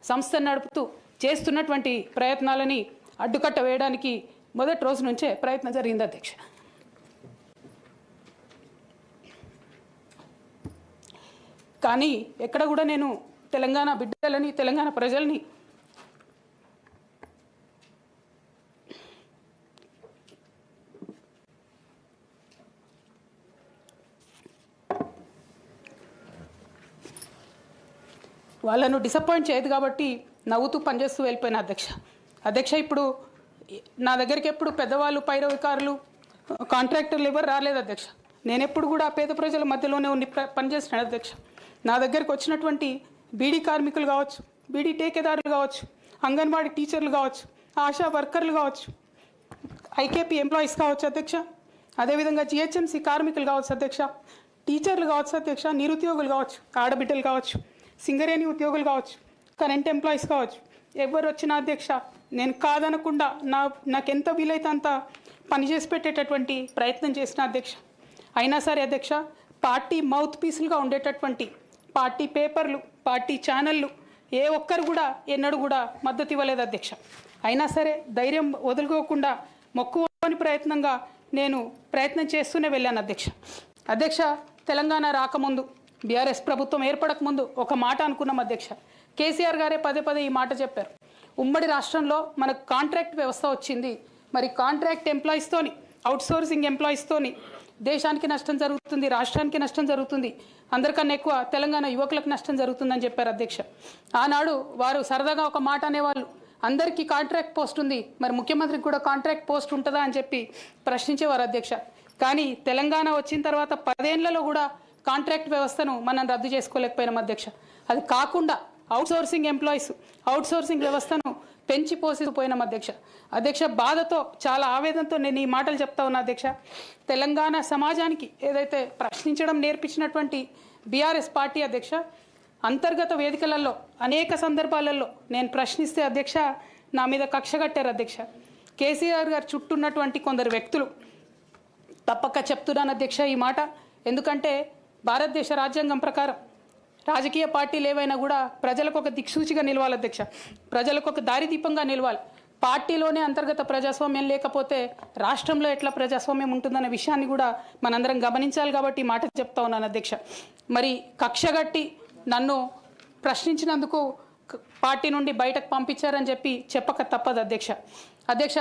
సంస్థను నడుపుతూ చేస్తున్నటువంటి ప్రయత్నాలని అడ్డుకట్ట వేయడానికి మొదటి రోజు నుంచే ప్రయత్నం జరిగింది అధ్యక్ష. కానీ ఎక్కడ కూడా నేను తెలంగాణ బిడ్డలని, తెలంగాణ ప్రజల్ని వాళ్ళను డిసప్పాయింట్ చేయదు కాబట్టి నవ్వుతూ పనిచేస్తూ వెళ్ళిపోయిన అధ్యక్ష. ఇప్పుడు నా దగ్గరికి ఎప్పుడు పెద్దవాళ్ళు, పైరవికారులు, కాంట్రాక్టర్లు ఎవరు రాలేదు అధ్యక్ష. నేను ఎప్పుడు కూడా పేద ప్రజల మధ్యలోనే ఉండి పనిచేస్తున్నాను అధ్యక్ష. నా దగ్గరికి వచ్చినటువంటి బీడీ కార్మికులు కావచ్చు, బీడీ టేకేదారులు కావచ్చు, అంగన్వాడీ టీచర్లు కావచ్చు, ఆశా వర్కర్లు కావచ్చు, ఐకేపీ ఎంప్లాయీస్ కావచ్చు అధ్యక్ష, అదేవిధంగా జిహెచ్ఎంసీ కార్మికులు కావచ్చు అధ్యక్ష, టీచర్లు కావచ్చు అధ్యక్ష, నిరుద్యోగులు కావచ్చు, ఆడబిడ్డలు కావచ్చు, సింగరేణి ఉద్యోగులు కావచ్చు, కరెంట్ ఎంప్లాయీస్ కావచ్చు, ఎవరు వచ్చినా అధ్యక్ష నేను కాదనకుండా నాకెంత వీలైతే అంత పనిచేసి పెట్టేటటువంటి ప్రయత్నం చేసిన అధ్యక్ష. అయినా సరే అధ్యక్ష, పార్టీ మౌత్ పీసులుగా ఉండేటటువంటి పార్టీ పేపర్లు, పార్టీ ఛానళ్ళు ఏ ఒక్కరు కూడా ఎన్నడూ కూడా మద్దతు ఇవ్వలేదు అధ్యక్ష. అయినా సరే ధైర్యం వదులుకోకుండా మొక్కువని ప్రయత్నంగా నేను ప్రయత్నం చేస్తూనే వెళ్ళాను అధ్యక్ష. తెలంగాణ రాకముందు, బీఆర్ఎస్ ప్రభుత్వం ఏర్పడకముందు ఒక మాట అనుకున్నాం అధ్యక్ష. కేసీఆర్ గారే పదే ఈ మాట చెప్పారు. ఉమ్మడి రాష్ట్రంలో మనకు కాంట్రాక్ట్ వ్యవస్థ వచ్చింది, మరి కాంట్రాక్ట్ ఎంప్లాయీస్తోని, అవుట్సోర్సింగ్ ఎంప్లాయీస్తోని దేశానికి నష్టం జరుగుతుంది, రాష్ట్రానికి నష్టం జరుగుతుంది, అందరికన్నా ఎక్కువ తెలంగాణ యువకులకు నష్టం జరుగుతుందని చెప్పారు అధ్యక్ష. ఆనాడు వారు సరదాగా ఒక మాట అనేవాళ్ళు, అందరికీ కాంట్రాక్ట్ పోస్ట్ ఉంది, మరి ముఖ్యమంత్రికి కూడా కాంట్రాక్ట్ పోస్ట్ ఉంటుందా అని చెప్పి ప్రశ్నించేవారు అధ్యక్ష. కానీ తెలంగాణ వచ్చిన తర్వాత 10 ఏళ్లలో కూడా కాంట్రాక్ట్ వ్యవస్థను మనం రద్దు చేసుకోలేకపోయినాం అధ్యక్ష. అది కాకుండా అవుట్సోర్సింగ్ ఎంప్లాయీస్, అవుట్సోర్సింగ్ వ్యవస్థను పెంచి పోసిపోయినాం అధ్యక్ష. బాధతో, చాలా ఆవేదనతో నేను ఈ మాటలు చెప్తా ఉన్నా అధ్యక్ష. తెలంగాణ సమాజానికి ఏదైతే ప్రశ్నించడం నేర్పించినటువంటి బీఆర్ఎస్ పార్టీ అధ్యక్ష, అంతర్గత వేదికలలో అనేక సందర్భాలలో నేను ప్రశ్నిస్తే అధ్యక్ష నా మీద కక్ష కట్టారు అధ్యక్ష. కేసీఆర్ గారు చుట్టూన్నటువంటి కొందరు వ్యక్తులు, తప్పక చెప్తున్నాను అధ్యక్ష ఈ మాట, ఎందుకంటే భారతదేశ రాజ్యాంగం ప్రకారం రాజకీయ పార్టీలు ఏవైనా కూడా ప్రజలకు ఒక దిక్సూచిగా నిలవాలి అధ్యక్ష, ప్రజలకు ఒక దారిదీపంగా నిలవాలి. పార్టీలోనే అంతర్గత ప్రజాస్వామ్యం లేకపోతే రాష్ట్రంలో ఎట్లా ప్రజాస్వామ్యం ఉంటుందనే విషయాన్ని కూడా మనందరం గమనించాలి. కాబట్టి ఈ మాట చెప్తా ఉన్నాను అధ్యక్ష. మరి కక్షగట్టి నన్ను ప్రశ్నించినందుకు పార్టీ నుండి బయటకు పంపించారని చెప్పక తప్పదు అధ్యక్ష.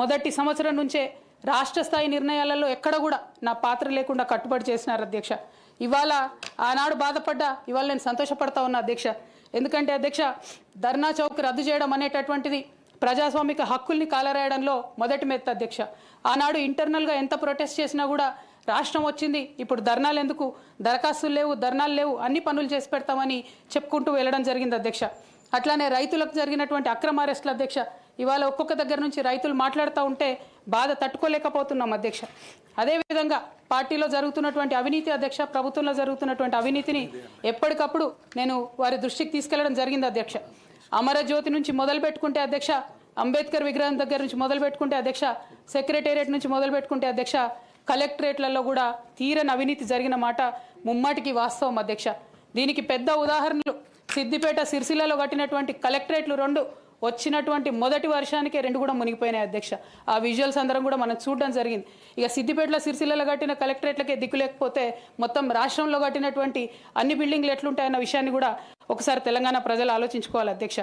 మొదటి సంవత్సరం నుంచే రాష్ట్ర స్థాయి నిర్ణయాలలో ఎక్కడ కూడా నా పాత్ర లేకుండా కట్టుబడి చేసినారు అధ్యక్ష. ఇవాళ ఆనాడు బాధపడ్డా, ఇవాళ నేను సంతోషపడతా ఉన్నా అధ్యక్ష. ఎందుకంటే అధ్యక్ష, ధర్నా చౌక్ రద్దు చేయడం అనేటటువంటిది ప్రజాస్వామిక హక్కుల్ని కాలరాయడంలో మొదటి మెత్త అధ్యక్ష. ఆనాడు ఇంటర్నల్గా ఎంత ప్రొటెస్ట్ చేసినా కూడా రాష్ట్రం వచ్చింది, ఇప్పుడు ధర్నాలు ఎందుకు, దరఖాస్తులు లేవు, ధర్నాలు లేవు, అన్ని పనులు చేసి పెడతామని చెప్పుకుంటూ వెళ్ళడం జరిగింది అధ్యక్ష. అట్లానే రైతులకు జరిగినటువంటి అక్రమ అరెస్టులు అధ్యక్ష, ఇవాళ ఒక్కొక్క దగ్గర నుంచి రైతులు మాట్లాడుతూ ఉంటే బాధ తట్టుకోలేకపోతున్నాం అధ్యక్ష. అదేవిధంగా పార్టీలో జరుగుతున్నటువంటి అవినీతి అధ్యక్ష, ప్రభుత్వంలో జరుగుతున్నటువంటి అవినీతిని ఎప్పటికప్పుడు నేను వారి దృష్టికి తీసుకెళ్లడం జరిగింది అధ్యక్ష. అమరజ్యోతి నుంచి మొదలు పెట్టుకుంటే అధ్యక్ష, అంబేద్కర్ విగ్రహం దగ్గర నుంచి మొదలు పెట్టుకుంటే అధ్యక్ష, సెక్రటేరియట్ నుంచి మొదలు పెట్టుకుంటే అధ్యక్ష, కలెక్టరేట్లలో కూడా తీరని అవినీతి జరిగిన మాట ముమ్మాటికి వాస్తవం అధ్యక్ష. దీనికి పెద్ద ఉదాహరణలు సిద్దిపేట, సిరిసిల్లలో కట్టినటువంటి కలెక్టరేట్లు 2 వచ్చినటువంటి మొదటి వర్షానికే 2 కూడా మునిగిపోయినాయి అధ్యక్ష. ఆ విజువల్స్ అందరం కూడా మనం చూడడం జరిగింది. ఇక సిద్దిపేటలో, సిరిసిల్లలో కట్టిన కలెక్టరేట్లకే దిక్కు లేకపోతే మొత్తం రాష్ట్రంలో కట్టినటువంటి అన్ని బిల్డింగ్లు ఎట్లుంటాయన్న విషయాన్ని కూడా ఒకసారి తెలంగాణ ప్రజలు ఆలోచించుకోవాలి అధ్యక్ష.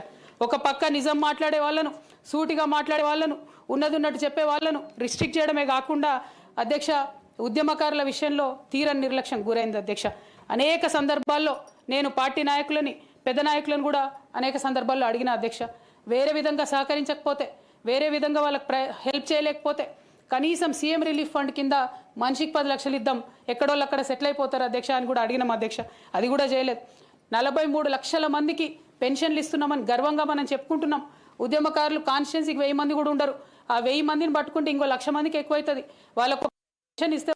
ఒక పక్క నిజం మాట్లాడే వాళ్ళను, సూటిగా మాట్లాడే వాళ్ళను, ఉన్నట్టు చెప్పే వాళ్ళను రిస్ట్రిక్ట్ చేయడమే కాకుండా అధ్యక్ష, ఉద్యమకారుల విషయంలో తీరని నిర్లక్ష్యం గురైంది అధ్యక్ష. అనేక సందర్భాల్లో నేను పార్టీ నాయకులని, పెద్ద నాయకులను కూడా అనేక సందర్భాల్లో అడిగిన అధ్యక్ష. వేరే విధంగా సహకరించకపోతే, వేరే విధంగా వాళ్ళకి హెల్ప్ చేయలేకపోతే కనీసం సీఎం రిలీఫ్ ఫండ్ కింద మనిషికి 10 లక్షలు ఇద్దాం, ఎక్కడోళ్ళు అక్కడ సెటిల్ అయిపోతారు అధ్యక్ష అని కూడా అడిగినాం అధ్యక్ష. అది కూడా చేయలేదు. 43 లక్షల మందికి పెన్షన్లు ఇస్తున్నామని గర్వంగా మనం చెప్పుకుంటున్నాం. ఉద్యమకారులు కాన్స్టిట్యున్సీకి 1000 మంది కూడా ఉండరు. ఆ 1000 మందిని పట్టుకుంటే ఇంకో 1,00,000 మందికి ఎక్కువైతుంది. వాళ్ళకు పెన్షన్ ఇస్తే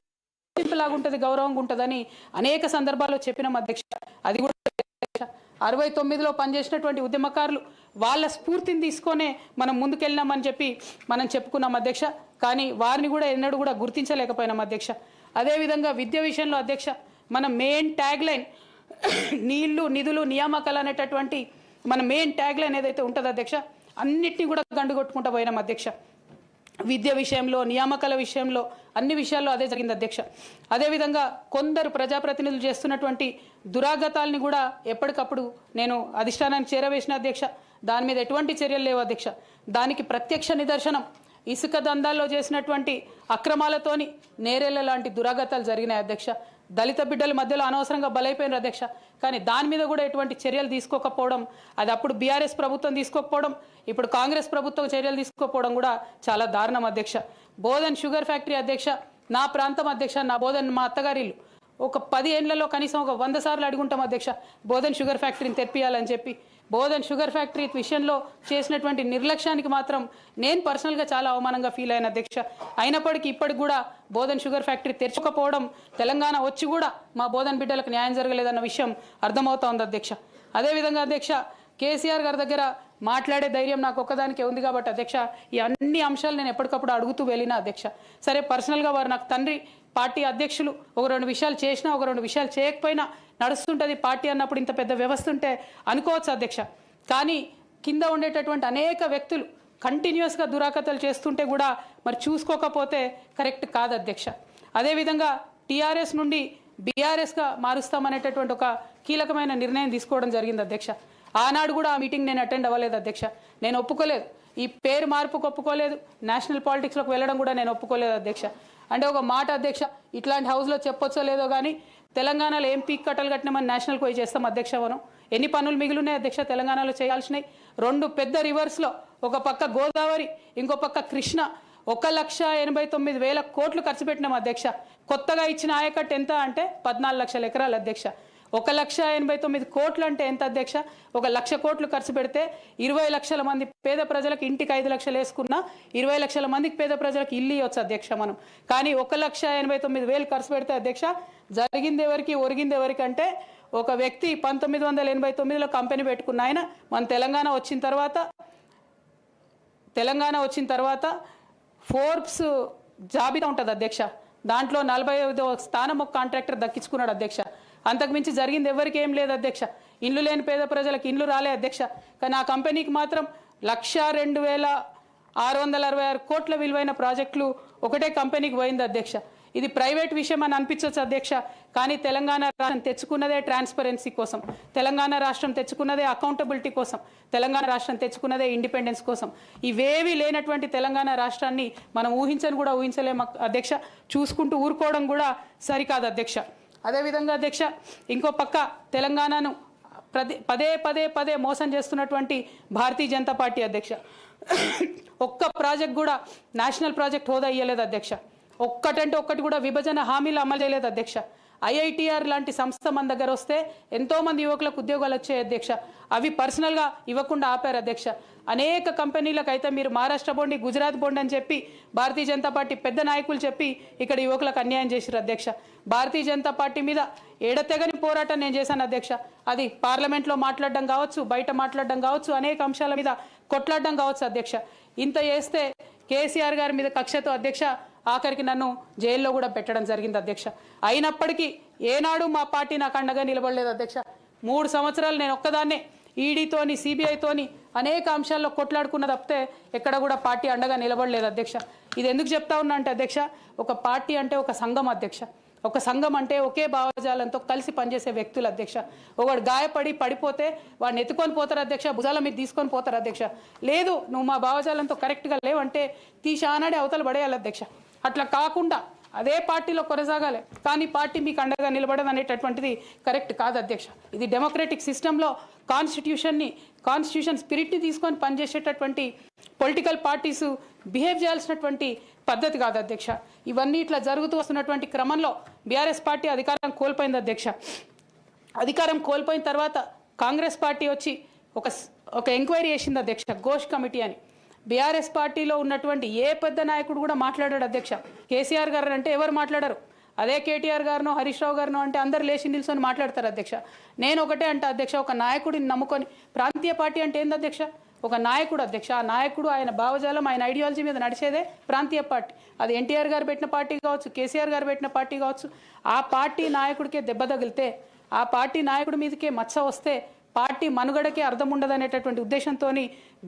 లాగా ఉంటుంది, గౌరవంగా ఉంటుందని అనేక సందర్భాల్లో చెప్పినాం అధ్యక్ష. అది కూడా 69లో పనిచేసినటువంటి ఉద్యమకారులు వాళ్ళ స్ఫూర్తిని తీసుకొనే మనం ముందుకెళ్ళినామని మనం చెప్పుకున్నాం అధ్యక్ష. కానీ వారిని కూడా ఎన్నడూ కూడా గుర్తించలేకపోయినాం అధ్యక్ష. అదేవిధంగా విద్య విషయంలో అధ్యక్ష, మన మెయిన్ ట్యాగ్ లైన్ నీళ్లు, నిధులు, నియామకాలు అనేటటువంటి మన మెయిన్ ట్యాగ్ లైన్ ఏదైతే ఉంటుందో అధ్యక్ష అన్నిటినీ కూడా గండుగొట్టుకుంటూ పోయినాం అధ్యక్ష. విద్య విషయంలో, నియామకాల విషయంలో, అన్ని విషయాల్లో అదే జరిగింది అధ్యక్ష. అదేవిధంగా కొందరు ప్రజాప్రతినిధులు చేస్తున్నటువంటి దురాగతాలని కూడా ఎప్పటికప్పుడు నేను అధిష్టానానికి చేరవేసిన అధ్యక్ష. దాని మీద ఎటువంటి చర్యలు లేవు అధ్యక్ష. దానికి ప్రత్యక్ష నిదర్శనం ఇసుక దందాల్లో చేసినటువంటి అక్రమాలతోని నేరేళ్ల లాంటి దురాగతాలు జరిగినాయి అధ్యక్ష. దళిత బిడ్డల మధ్యలో అనవసరంగా బలైపోయినారు అధ్యక్ష. కానీ దాని మీద కూడా ఎటువంటి చర్యలు తీసుకోకపోవడం, అది అప్పుడు బీఆర్ఎస్ ప్రభుత్వం తీసుకోకపోవడం, ఇప్పుడు కాంగ్రెస్ ప్రభుత్వం చర్యలు తీసుకోకపోవడం కూడా చాలా దారుణం అధ్యక్ష. బోధన్ షుగర్ ఫ్యాక్టరీ అధ్యక్ష, నా ప్రాంతం అధ్యక్ష, నా బోధన్ మా అత్తగారిల్లు. ఒక 10 ఏళ్లలో కనీసం ఒక 100 సార్లు అడుగుంటాం అధ్యక్ష బోధన్ షుగర్ ఫ్యాక్టరీని తెరిపియాలని చెప్పి. బోధన్ షుగర్ ఫ్యాక్టరీ విషయంలో చేసినటువంటి నిర్లక్ష్యానికి మాత్రం నేను పర్సనల్గా చాలా అవమానంగా ఫీల్ అయిన అధ్యక్ష. అయినప్పటికీ ఇప్పటికి కూడా బోధన్ షుగర్ ఫ్యాక్టరీ తెరచకపోవడం, తెలంగాణ వచ్చి కూడా మా బోధన్ బిడ్డలకు న్యాయం జరగలేదన్న విషయం అర్థమవుతా ఉంది అధ్యక్ష. అదేవిధంగా అధ్యక్ష కేసీఆర్ గారి దగ్గర మాట్లాడే ధైర్యం నాకు ఒక్కదానికే ఉంది కాబట్టి అధ్యక్ష ఈ అన్ని అంశాలు నేను ఎప్పటికప్పుడు అడుగుతూ వెళ్ళినా అధ్యక్ష. సరే పర్సనల్గా వారు నాకు తండ్రి, పార్టీ అధ్యక్షులు, ఒక 2 విషయాలు చేసినా ఒక 2 విషయాలు చేయకపోయినా నడుస్తుంటుంది పార్టీ అన్నప్పుడు, ఇంత పెద్ద వ్యవస్థ ఉంటే అనుకోవచ్చు అధ్యక్ష. కానీ కింద ఉండేటటువంటి అనేక వ్యక్తులు కంటిన్యూస్గా దురాకతలు చేస్తుంటే కూడా మరి చూసుకోకపోతే కరెక్ట్ కాదు అధ్యక్ష. అదేవిధంగా టీఆర్ఎస్ నుండి బీఆర్ఎస్గా మారుస్తామనేటటువంటి ఒక కీలకమైన నిర్ణయం తీసుకోవడం జరిగింది అధ్యక్ష. ఆనాడు కూడా ఆ మీటింగ్ నేను అటెండ్ అవ్వలేదు అధ్యక్ష. నేను ఒప్పుకోలేదు, ఈ పేరు మార్పుకు ఒప్పుకోలేదు, నేషనల్ పాలిటిక్స్లోకి వెళ్ళడం కూడా నేను ఒప్పుకోలేదు అధ్యక్ష. అంటే ఒక మాట అధ్యక్ష, ఇట్లాంటి హౌస్లో చెప్పొచ్చో లేదో కానీ తెలంగాణలో ఏం పీక్ కట్టలు కట్టినామని నేషనల్కి పోయి చేస్తాం అధ్యక్ష. మనం ఎన్ని పనులు మిగిలినాయి అధ్యక్ష తెలంగాణలో చేయాల్సినాయి? 2 పెద్ద రివర్స్లో, ఒక పక్క గోదావరి, ఇంకో పక్క కృష్ణ, 1,89,000 కోట్లు ఖర్చు పెట్టినాం అధ్యక్ష. కొత్తగా ఇచ్చిన ఆయకట్టు ఎంత అంటే 14 లక్షల ఎకరాలు అధ్యక్ష. 1,89,000 కోట్లు అంటే ఎంత అధ్యక్ష? 1,00,000 కోట్లు ఖర్చు పెడితే 20 లక్షల మంది పేద ప్రజలకు ఇంటికి 5 లక్షలు వేసుకున్నా 20 లక్షల మందికి పేద ప్రజలకు ఇల్లు ఇవ్వచ్చు అధ్యక్ష మనం. కానీ 1,89,000 ఖర్చు పెడితే అధ్యక్ష జరిగింది ఎవరికి, ఒరిగింది ఎవరికి అంటే ఒక వ్యక్తి 1989లో కంపెనీ పెట్టుకున్న ఆయన మన తెలంగాణ వచ్చిన తర్వాత ఫోర్బ్స్ జాబితా ఉంటుంది అధ్యక్ష. దాంట్లో 45వ స్థానం ఒక కాంట్రాక్టర్ దక్కించుకున్నాడు అధ్యక్ష. అంతకుమించి జరిగింది ఎవరికి ఏం లేదు అధ్యక్ష. ఇండ్లు లేని పేద ప్రజలకు ఇండ్లు రాలే అధ్యక్ష. కానీ ఆ కంపెనీకి మాత్రం 1,02,666 కోట్ల విలువైన ప్రాజెక్టులు ఒకటే కంపెనీకి పోయింది అధ్యక్ష. ఇది ప్రైవేట్ విషయం అని అనిపించవచ్చు అధ్యక్ష. కానీ తెలంగాణ రాష్ట్రం తెచ్చుకున్నదే ట్రాన్స్పరెన్సీ కోసం, తెలంగాణ రాష్ట్రం తెచ్చుకున్నదే అకౌంటబిలిటీ కోసం, తెలంగాణ రాష్ట్రం తెచ్చుకున్నదే ఇండిపెండెన్స్ కోసం. ఇవేవి లేనటువంటి తెలంగాణ రాష్ట్రాన్ని మనం ఊహించని కూడా ఊహించలేము అధ్యక్ష. చూసుకుంటూ ఊరుకోవడం కూడా సరికాదు అధ్యక్ష. అదేవిధంగా అధ్యక్ష ఇంకో పక్క తెలంగాణను పదే మోసం చేస్తున్నటువంటి భారతీయ జనతా పార్టీ అధ్యక్ష ఒక్క ప్రాజెక్ట్ కూడా నేషనల్ ప్రాజెక్ట్ హోదా ఇయ్యలేదు అధ్యక్ష. ఒక్కటంటే ఒక్కటి కూడా విభజన హామీలు అమలు చేయలేదు అధ్యక్ష. ఐఐటిఆర్ లాంటి సంస్థ మన దగ్గర వస్తే ఎంతోమంది యువకులకు ఉద్యోగాలు వచ్చాయి అధ్యక్ష. అవి పర్సనల్గా ఇవ్వకుండా ఆపారు అధ్యక్ష. అనేక కంపెనీలకు అయితే మీరు మహారాష్ట్ర బోండి, గుజరాత్ బోండి అని చెప్పి భారతీయ జనతా పార్టీ పెద్ద నాయకులు చెప్పి ఇక్కడ యువకులకు అన్యాయం చేశారు అధ్యక్ష. భారతీయ జనతా పార్టీ మీద ఎడతెగని పోరాటం నేను చేశాను అధ్యక్ష. అది పార్లమెంట్లో మాట్లాడడం కావచ్చు, బయట మాట్లాడడం కావచ్చు, అనేక అంశాల మీద కొట్లాడడం కావచ్చు అధ్యక్ష. ఇంత చేస్తే కేసీఆర్ గారి మీద కక్షతో అధ్యక్ష ఆఖరికి నన్ను జైల్లో కూడా పెట్టడం జరిగింది అధ్యక్ష. అయినప్పటికీ ఏనాడు మా పార్టీ నాకు అండగా నిలబడలేదు అధ్యక్ష. 3 సంవత్సరాలు నేను ఒక్కదాన్నే ఈడీతోని, సిబిఐతోని అనేక అంశాల్లో కొట్లాడుకున్న తప్పితే ఎక్కడ కూడా పార్టీ అండగా నిలబడలేదు అధ్యక్ష. ఇది ఎందుకు చెప్తా ఉన్నా అంటే అధ్యక్ష, ఒక పార్టీ అంటే ఒక సంఘం అధ్యక్ష. ఒక సంఘం అంటే ఒకే భావజాలంతో కలిసి పనిచేసే వ్యక్తులు అధ్యక్ష. ఒకడు పడిపోతే వాడిని ఎత్తుకొని పోతారు అధ్యక్ష, భుజాల మీద తీసుకొని పోతారు అధ్యక్ష. లేదు నువ్వు మా భావజాలంతో కరెక్ట్గా లేవంటే తీశానాడే అవతల పడేయాలి అధ్యక్ష. అట్లా కాకుండా అదే పార్టీలో కొనసాగాలి, కానీ పార్టీ మీకు అండగా నిలబడదు అనేటటువంటిది కరెక్ట్ కాదు అధ్యక్ష. ఇది డెమోక్రటిక్ సిస్టంలో కాన్స్టిట్యూషన్ స్పిరిట్ని తీసుకొని పనిచేసేటటువంటి పొలిటికల్ పార్టీస్ బిహేవ్ చేయాల్సినటువంటి పద్ధతి కాదు అధ్యక్ష. ఇవన్నీ ఇట్లా జరుగుతూ వస్తున్నటువంటి క్రమంలో బీఆర్ఎస్ పార్టీ అధికారం కోల్పోయింది అధ్యక్ష. అధికారం కోల్పోయిన తర్వాత కాంగ్రెస్ పార్టీ వచ్చి ఒక ఎంక్వైరీ చేసింది అధ్యక్ష, ఘోష్ కమిటీ అని. బీఆర్ఎస్ పార్టీలో ఉన్నటువంటి ఏ పెద్ద నాయకుడు కూడా మాట్లాడాడు అధ్యక్ష. కేసీఆర్ గారు అంటే ఎవరు మాట్లాడరు, అదే కేటీఆర్ గారినో హరీష్ రావు గారినో అంటే అందరు లేచి నిల్చొని మాట్లాడతారు అధ్యక్ష. నేను ఒకటే అంటే అధ్యక్ష, ఒక నాయకుడిని నమ్ముకొని ప్రాంతీయ పార్టీ అంటే ఏంది అధ్యక్ష? ఒక నాయకుడు అధ్యక్ష. ఆ నాయకుడు ఆయన భావజాలం, ఆయన ఐడియాలజీ మీద నడిచేదే ప్రాంతీయ పార్టీ. అది ఎన్టీఆర్ గారు పెట్టిన పార్టీ కావచ్చు, కేసీఆర్ గారు పెట్టిన పార్టీ కావచ్చు. ఆ పార్టీ నాయకుడికే దెబ్బ తగిలితే, ఆ పార్టీ నాయకుడి మీదకే మచ్చ వస్తే పార్టీ మనుగడకే అర్థం ఉండదనేటటువంటి ఉద్దేశంతో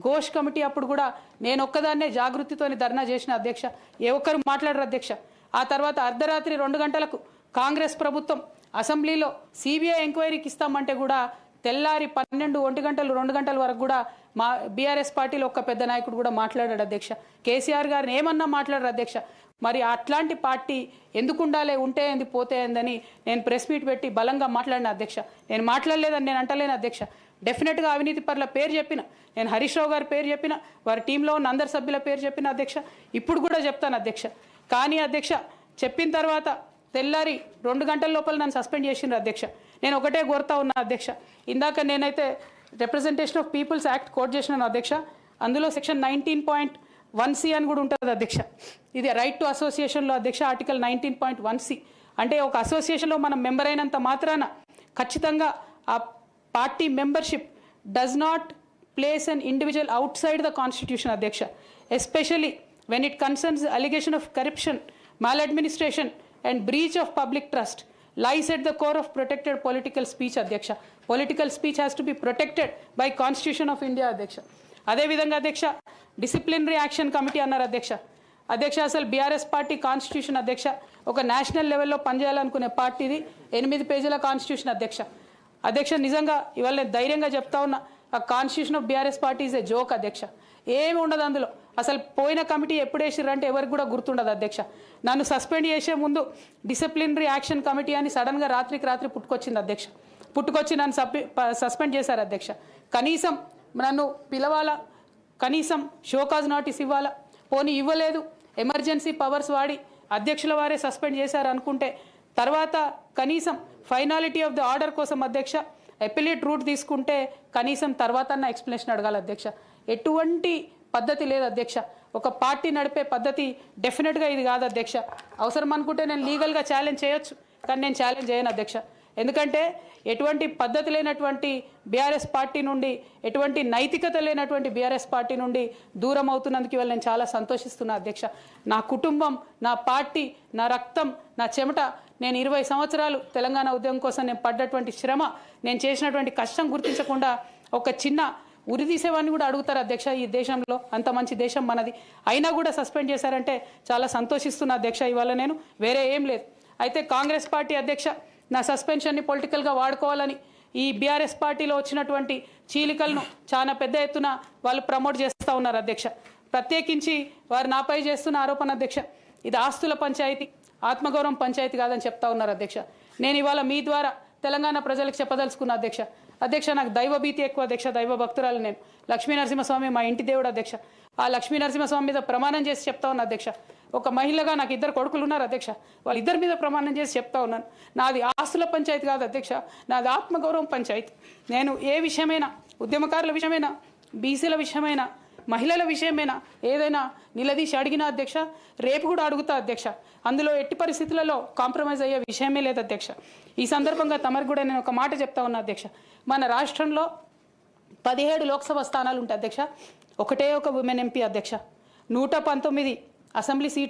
ఘోష్ కమిటీ అప్పుడు కూడా నేను ఒక్కదాన్నే జాగృతితోని ధర్నా చేసిన అధ్యక్ష. ఏ ఒక్కరు మాట్లాడరు అధ్యక్ష. ఆ తర్వాత అర్ధరాత్రి 2 గంటలకు కాంగ్రెస్ ప్రభుత్వం అసెంబ్లీలో సిబిఐ ఎంక్వైరీకి ఇస్తామంటే కూడా తెల్లారి 12, 1 గంటలు 2 గంటల వరకు కూడా మా బీఆర్ఎస్ పార్టీలో ఒక్క పెద్ద నాయకుడు కూడా మాట్లాడాడు అధ్యక్ష. కేసీఆర్ గారిని ఏమన్నా మాట్లాడరు అధ్యక్ష. మరి అట్లాంటి పార్టీ ఎందుకు ఉండాలి, ఉంటే ఏంది పోతే ఏందని నేను ప్రెస్ మీట్ పెట్టి బలంగా మాట్లాడిన అధ్యక్ష. నేను మాట్లాడలేదని నేను అంటలేను అధ్యక్ష. డెఫినెట్గా అవినీతి పరుల పేరు చెప్పిన, నేను హరీష్ రావు గారి పేరు చెప్పిన, వారి టీంలో ఉన్న అందరి సభ్యుల పేరు చెప్పిన అధ్యక్ష. ఇప్పుడు కూడా చెప్తాను అధ్యక్ష. కానీ అధ్యక్ష చెప్పిన తర్వాత తెల్లారి 2 గంటల లోపల నన్ను సస్పెండ్ చేసిండ్రు అధ్యక్ష. నేను ఒకటే కోరుతా ఉన్నా అధ్యక్ష. ఇందాక నేనైతే representation of people's act quote చేసినాను అధ్యక్ష. అందులో సెక్షన్ 19.1C అని కూడా ఉంటుంది అధ్యక్ష. ఇది రైట్ టు అసోసియేషన్లో అధ్యక్ష ఆర్టికల్ 19.1C. అంటే ఒక అసోసియేషన్లో మనం మెంబర్ అయినంత మాత్రాన ఖచ్చితంగా ఆ party membership does not place an individual outside the constitution అధ్యక్ష. Especially when it concerns allegation of corruption, maladministration and breach of public trust lies at the core of protected political speech అధ్యక్ష. Political speech has to be protected by Constitution of India అధ్యక్ష. అదే విధంగా అధ్యక్ష disciplinary action committee అన్నారు అధ్యక్ష. అధ్యక్ష అసలు BRS party constitution అధ్యక్ష ఒక నేషనల్ లెవెల్లో పనిచేయాలనుకునే పార్టీది 8 పేజీల కాన్స్టిట్యూషన్ అధ్యక్ష. అధ్యక్ష నిజంగా ఇవాళ నేను ధైర్యంగా చెప్తా ఉన్నా, ఆ constitution of BRS party is a joke అధ్యక్ష. ఏమి ఉండదు అందులో. అసలు పోయిన కమిటీ ఎప్పుడు వేసిర్రంటే ఎవరికి కూడా గుర్తుండదు అధ్యక్ష. నన్ను సస్పెండ్ చేసే ముందు డిసిప్లినరీ యాక్షన్ కమిటీ అని సడన్గా రాత్రికి రాత్రి పుట్టుకొచ్చింది అధ్యక్ష. పుట్టుకొచ్చి నన్ను సస్పెండ్ చేశారు అధ్యక్ష. కనీసం నన్ను పిలవాలా, కనీసం షోకాజ్ నోటీస్ ఇవ్వాలా, పోనీ ఇవ్వలేదు. ఎమర్జెన్సీ పవర్స్ వాడి అధ్యక్షుల వారే సస్పెండ్ చేశారు అనుకుంటే తర్వాత కనీసం ఫైనాలిటీ ఆఫ్ ద ఆర్డర్ కోసం అధ్యక్ష అపిలేట్ రూట్ తీసుకుంటే కనీసం తర్వాత ఎక్స్ప్లెనేషన్ అడగాలి అధ్యక్ష. ఎటువంటి పద్ధతి లేదు అధ్యక్ష. ఒక పార్టీ నడిపే పద్ధతి డెఫినెట్గా ఇది కాదు అధ్యక్ష. అవసరం అనుకుంటే నేను లీగల్గా ఛాలెంజ్ చేయొచ్చు, కానీ నేను ఛాలెంజ్ చేయను అధ్యక్ష. ఎందుకంటే ఎటువంటి పద్ధతి లేనటువంటి బీఆర్ఎస్ పార్టీ నుండి, ఎటువంటి నైతికత లేనటువంటి బీఆర్ఎస్ పార్టీ నుండి దూరం అవుతున్నందుకు ఇవాళ నేను చాలా సంతోషిస్తున్నా అధ్యక్ష. నా కుటుంబం, నా పార్టీ, నా రక్తం, నా చెమట, నేను 20 సంవత్సరాలు తెలంగాణ ఉద్యమం కోసం నేను పడ్డటువంటి శ్రమ, నేను చేసినటువంటి కష్టం గుర్తించకుండా ఒక చిన్న ఉరి తీసేవాడిని కూడా అడుగుతారు అధ్యక్ష. ఈ దేశంలో అంత మంచి దేశం మనది, అయినా కూడా సస్పెండ్ చేశారంటే చాలా సంతోషిస్తున్నా అధ్యక్ష. ఇవాళ నేను వేరే ఏం లేదు. అయితే కాంగ్రెస్ పార్టీ అధ్యక్ష నా సస్పెన్షన్ని పొలిటికల్గా వాడుకోవాలని ఈ బీఆర్ఎస్ పార్టీలో వచ్చినటువంటి చీలికలను చాలా పెద్ద ఎత్తున వాళ్ళు ప్రమోట్ చేస్తూ ఉన్నారు అధ్యక్ష. ప్రత్యేకించి వారు నాపై చేస్తున్న ఆరోపణ అధ్యక్ష ఇది ఆస్తుల పంచాయతీ, ఆత్మగౌరవం పంచాయతీ కాదని చెప్తా ఉన్నారు అధ్యక్ష. నేను ఇవాళ మీ ద్వారా తెలంగాణ ప్రజలకు చెప్పదలుచుకున్న అధ్యక్ష. అధ్యక్ష నాకు దైవభీతి ఎక్కువ అధ్యక్ష, దైవ భక్తురాలు నేను. లక్ష్మీ నరసింహస్వామి మా ఇంటి దేవుడు అధ్యక్ష. ఆ లక్ష్మీ నరసింహస్వామి మీద ప్రమాణం చేసి చెప్తా ఉన్నా అధ్యక్ష. ఒక మహిళగా నాకు 2 కొడుకులు ఉన్నారు అధ్యక్ష. వాళ్ళిద్దరి మీద ప్రమాణం చేసి చెప్తా ఉన్నాను, నాది ఆస్తుల పంచాయతీ కాదు అధ్యక్ష, నాది ఆత్మగౌరవం పంచాయతీ. నేను ఏ విషయమైనా, ఉద్యమకారుల విషయమైనా, బీసీల విషయమైనా, మహిళల విషయమైనా ఏదైనా నిలదీసి అడిగినా అధ్యక్ష, రేపు కూడా అడుగుతా అధ్యక్ష. అందులో ఎట్టి పరిస్థితులలో కాంప్రమైజ్ అయ్యే విషయమే లేదు అధ్యక్ష. ఈ సందర్భంగా తమరికి కూడా నేను ఒక మాట చెప్తా ఉన్నా అధ్యక్ష. మన రాష్ట్రంలో 17 లోక్సభ స్థానాలు ఉంటాయి అధ్యక్ష. ఒకటే ఒక ఉమెన్ ఎంపీ అధ్యక్ష. 119 అసెంబ్లీ సీట్లు